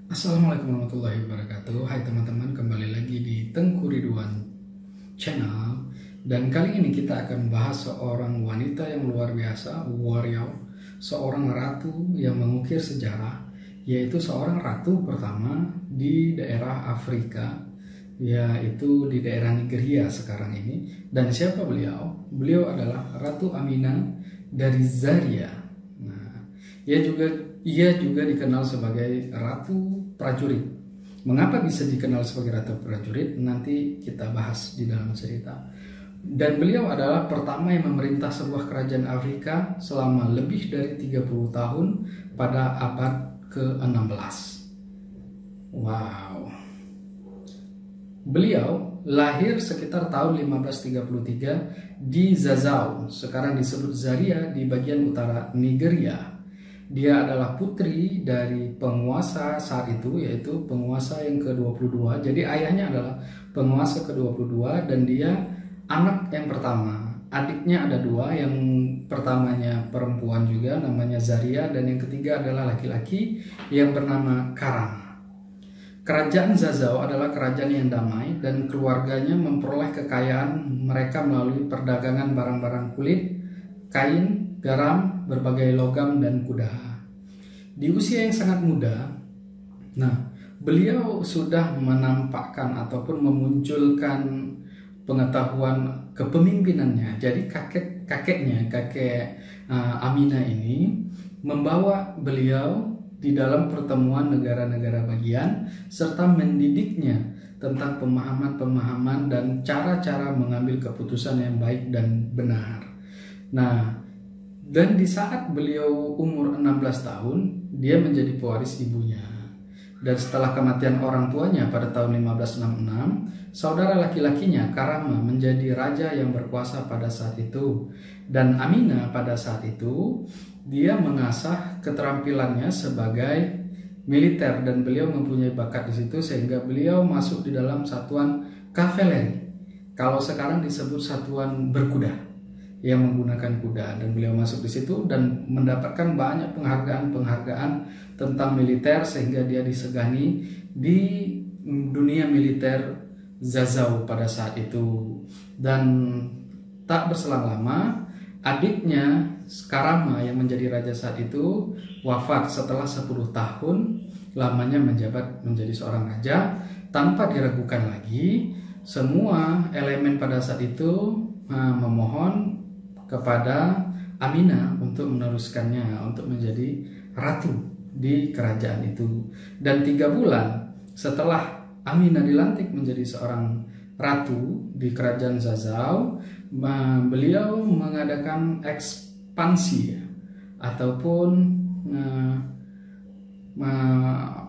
Assalamualaikum warahmatullahi wabarakatuh. Hai teman-teman, kembali lagi di Tengku Ridwan Channel. Dan kali ini kita akan membahas seorang wanita yang luar biasa, warrior, seorang ratu yang mengukir sejarah, yaitu seorang ratu pertama di daerah Afrika, yaitu di daerah Nigeria sekarang ini. Dan siapa beliau? Beliau adalah Ratu Amina dari Zaria. Nah, ia juga dikenal sebagai Ratu Prajurit. Mengapa bisa dikenal sebagai Ratu Prajurit? Nanti kita bahas di dalam cerita. Dan beliau adalah pertama yang memerintah sebuah kerajaan Afrika selama lebih dari 30 tahun pada abad ke-16. Wow. Beliau lahir sekitar tahun 1533 di Zazzau, sekarang disebut Zaria di bagian utara Nigeria. Dia adalah putri dari penguasa saat itu, yaitu penguasa yang ke-22. Jadi ayahnya adalah penguasa ke-22 dan dia anak yang pertama. Adiknya ada dua, yang pertamanya perempuan juga namanya Zaria, dan yang ketiga adalah laki-laki yang bernama Karam. Kerajaan Zazzau adalah kerajaan yang damai dan keluarganya memperoleh kekayaan mereka melalui perdagangan barang-barang kulit, kain, garam, berbagai logam, dan kuda. Di usia yang sangat muda, beliau sudah menampakkan ataupun memunculkan pengetahuan kepemimpinannya. Jadi kakek Amina ini membawa beliau di dalam pertemuan negara-negara bagian serta mendidiknya tentang pemahaman-pemahaman dan cara-cara mengambil keputusan yang baik dan benar. Dan di saat beliau umur 16 tahun, dia menjadi pewaris ibunya. Dan setelah kematian orang tuanya pada tahun 1566, saudara laki-lakinya Karama menjadi raja yang berkuasa pada saat itu. Dan Amina pada saat itu, dia mengasah keterampilannya sebagai militer dan beliau mempunyai bakat di situ sehingga beliau masuk di dalam satuan kavaleri. Kalau sekarang disebut satuan berkuda yang menggunakan kuda, dan beliau masuk di situ dan mendapatkan banyak penghargaan tentang militer sehingga dia disegani di dunia militer Zazzau pada saat itu. Dan tak berselang lama adiknya Karama yang menjadi raja saat itu wafat setelah 10 tahun lamanya menjabat menjadi seorang raja. Tanpa diragukan lagi, semua elemen pada saat itu memohon kepada Amina untuk meneruskannya, untuk menjadi ratu di kerajaan itu. Dan 3 bulan setelah Amina dilantik menjadi seorang ratu di kerajaan Zazzau, beliau mengadakan ekspansi ataupun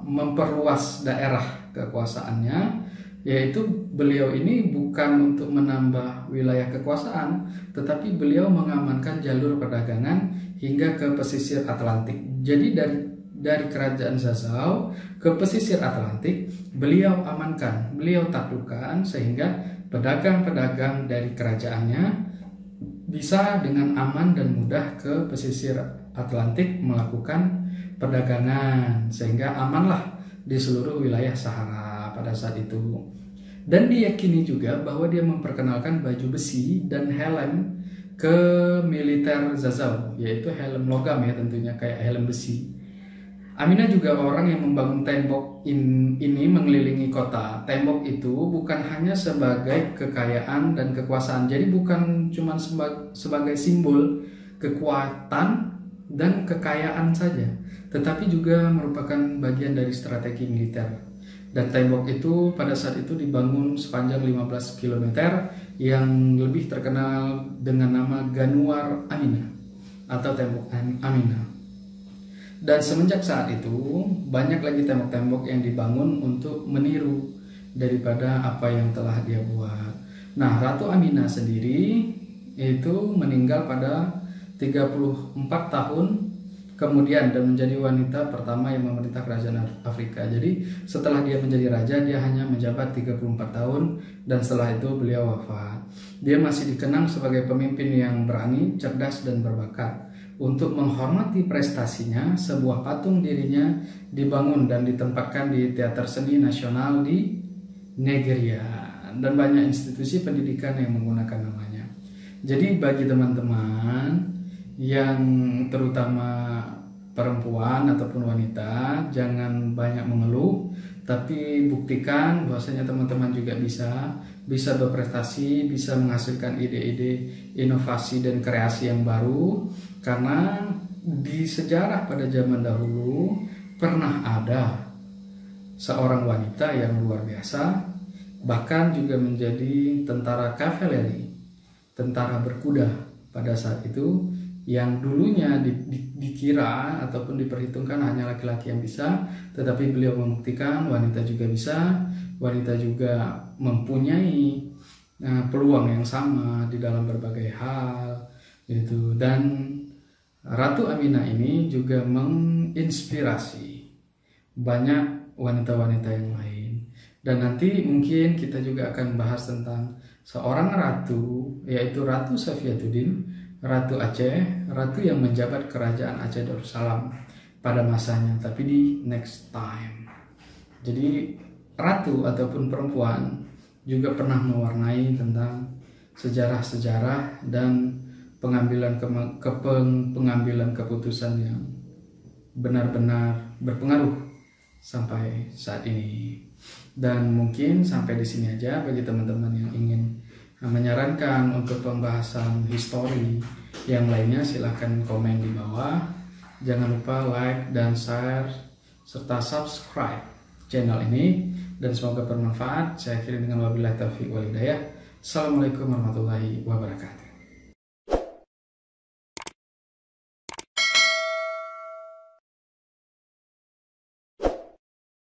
memperluas daerah kekuasaannya, yaitu beliau ini bukan untuk menambah wilayah kekuasaan, tetapi beliau mengamankan jalur perdagangan hingga ke pesisir Atlantik. Jadi dari kerajaan Zazzau ke pesisir Atlantik beliau amankan, beliau taklukkan sehingga pedagang-pedagang dari kerajaannya bisa dengan aman dan mudah ke pesisir Atlantik melakukan perdagangan, sehingga amanlah di seluruh wilayah Sahara pada saat itu. Dan diyakini juga bahwa dia memperkenalkan baju besi dan helm ke militer Zazzau, yaitu helm logam ya tentunya, kayak helm besi. Amina juga orang yang membangun tembok ini mengelilingi kota. Tembok itu bukan hanya sebagai kekayaan dan kekuasaan, jadi bukan cuma sebagai simbol kekuatan dan kekayaan saja, tetapi juga merupakan bagian dari strategi militer. Dan tembok itu pada saat itu dibangun sepanjang 15 km yang lebih terkenal dengan nama Ganuar Amina atau tembok Amina. Dan semenjak saat itu banyak lagi tembok-tembok yang dibangun untuk meniru daripada apa yang telah dia buat. Ratu Amina sendiri itu meninggal pada 34 tahun kemudian dan menjadi wanita pertama yang memerintah kerajaan Afrika. Jadi setelah dia menjadi raja, dia hanya menjabat 34 tahun dan setelah itu beliau wafat. Dia masih dikenang sebagai pemimpin yang berani, cerdas, dan berbakat. untuk menghormati prestasinya, sebuah patung dirinya dibangun dan ditempatkan di Teater Seni Nasional di Nigeria, dan banyak institusi pendidikan yang menggunakan namanya. Jadi bagi teman-teman yang terutama perempuan ataupun wanita, jangan banyak mengeluh, tapi buktikan bahwasanya teman-teman juga bisa berprestasi, bisa menghasilkan ide-ide inovasi dan kreasi yang baru, karena di sejarah pada zaman dahulu pernah ada seorang wanita yang luar biasa, bahkan juga menjadi tentara kavaleri, tentara berkuda pada saat itu, yang dulunya dikira ataupun diperhitungkan hanya laki-laki yang bisa, tetapi beliau membuktikan wanita juga bisa, wanita juga mempunyai peluang yang sama di dalam berbagai hal gitu. Dan Ratu Aminah ini juga menginspirasi banyak wanita-wanita yang lain. Dan nanti mungkin kita juga akan bahas tentang seorang ratu, yaitu Ratu Safiyatuddin, Ratu Aceh, ratu yang menjabat kerajaan Aceh Darussalam pada masanya, tapi di next time. Jadi ratu ataupun perempuan juga pernah mewarnai tentang sejarah-sejarah dan pengambilan keputusan yang benar-benar berpengaruh sampai saat ini. Dan mungkin sampai di sini aja bagi teman-teman yang ingin menyarankan untuk pembahasan histori yang lainnya, silahkan komen di bawah. Jangan lupa like dan share serta subscribe channel ini, dan semoga bermanfaat. Saya akhiri dengan wabillahi taufiq wal hidayah. Assalamualaikum warahmatullahi wabarakatuh.